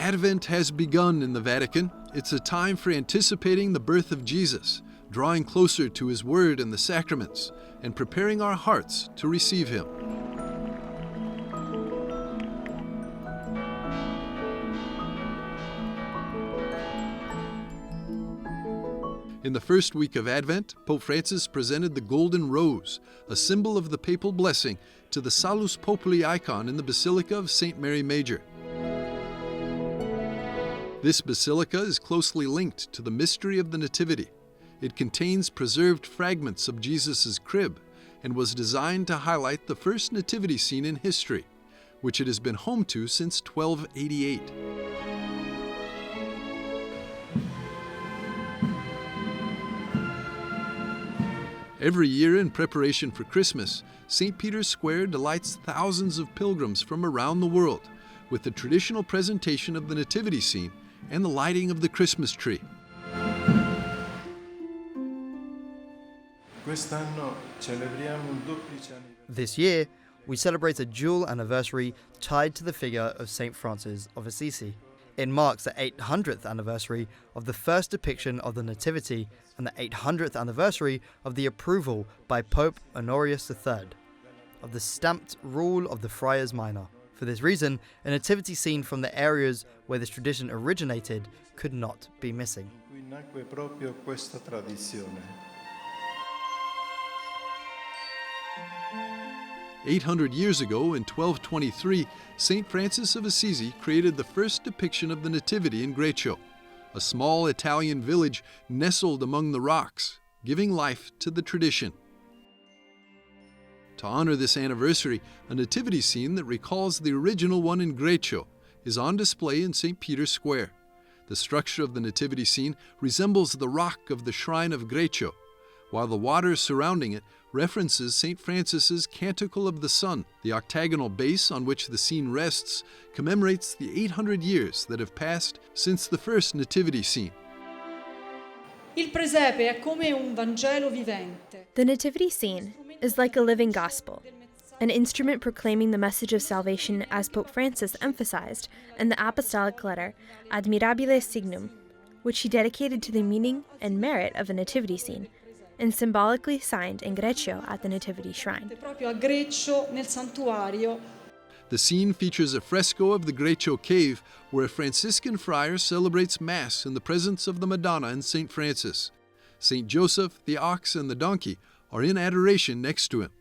Advent has begun in the Vatican. It's a time for anticipating the birth of Jesus, drawing closer to His Word and the sacraments, and preparing our hearts to receive Him. In the first week of Advent, Pope Francis presented the Golden Rose, a symbol of the papal blessing, to the Salus Populi icon in the Basilica of St. Mary Major. This basilica is closely linked to the mystery of the Nativity. It contains preserved fragments of Jesus' crib and was designed to highlight the first nativity scene in history, which it has been home to since 1288. Every year in preparation for Christmas, St. Peter's Square delights thousands of pilgrims from around the world with the traditional presentation of the Nativity Scene and the lighting of the Christmas tree. This year, we celebrate a dual anniversary tied to the figure of St. Francis of Assisi. It marks the 800th anniversary of the first depiction of the Nativity and the 800th anniversary of the approval by Pope Honorius III of the stamped Rule of the Friars Minor. For this reason, a nativity scene from the areas where this tradition originated could not be missing. 800 years ago, in 1223, St. Francis of Assisi created the first depiction of the Nativity in Greccio, a small Italian village nestled among the rocks, giving life to the tradition. To honor this anniversary, a nativity scene that recalls the original one in Greccio is on display in St. Peter's Square. The structure of the nativity scene resembles the rock of the shrine of Greccio, while the water surrounding it references St. Francis's Canticle of the Sun. The octagonal base on which the scene rests commemorates the 800 years that have passed since the first nativity scene. Il presepe è come un Vangelo vivente. The nativity scene is like a living gospel, an instrument proclaiming the message of salvation as Pope Francis emphasized in the apostolic letter Admirabile Signum, which he dedicated to the meaning and merit of a nativity scene, and symbolically signed in Greccio at the Nativity Shrine. Proprio a Greccio nel santuario. The scene features a fresco of the Greccio cave where a Franciscan friar celebrates Mass in the presence of the Madonna and St. Francis. St. Joseph, the ox, and the donkey are in adoration next to him.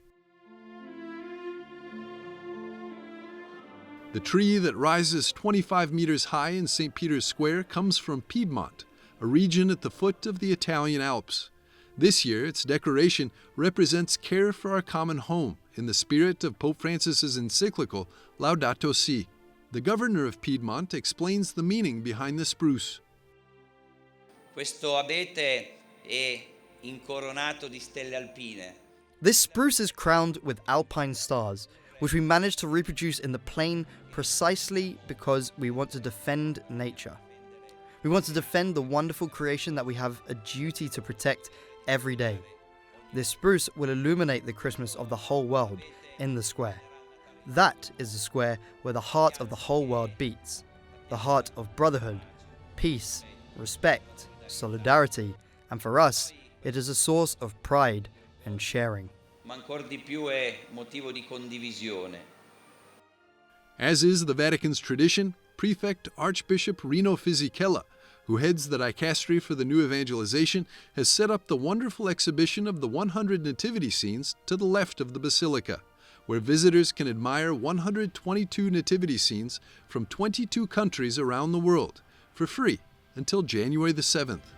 The tree that rises 25 meters high in St. Peter's Square comes from Piedmont, a region at the foot of the Italian Alps. This year, its decoration represents care for our common home in the spirit of Pope Francis's encyclical Laudato Si. The governor of Piedmont explains the meaning behind the spruce. Questo abete è incoronato di stelle alpine. This spruce is crowned with alpine stars, which we managed to reproduce in the plain precisely because we want to defend nature. We want to defend the wonderful creation that we have a duty to protect every day. This spruce will illuminate the Christmas of the whole world in the square. That is the square where the heart of the whole world beats. The heart of brotherhood, peace, respect, solidarity, and for us, it is a source of pride and sharing. Ma ancor di più è motivo di condivisione. As is the Vatican's tradition, Prefect Archbishop Rino Fisichella, who heads the dicastery for the new evangelization, has set up the wonderful exhibition of the 100 nativity scenes to the left of the basilica, where visitors can admire 122 nativity scenes from 22 countries around the world for free until January the 7th.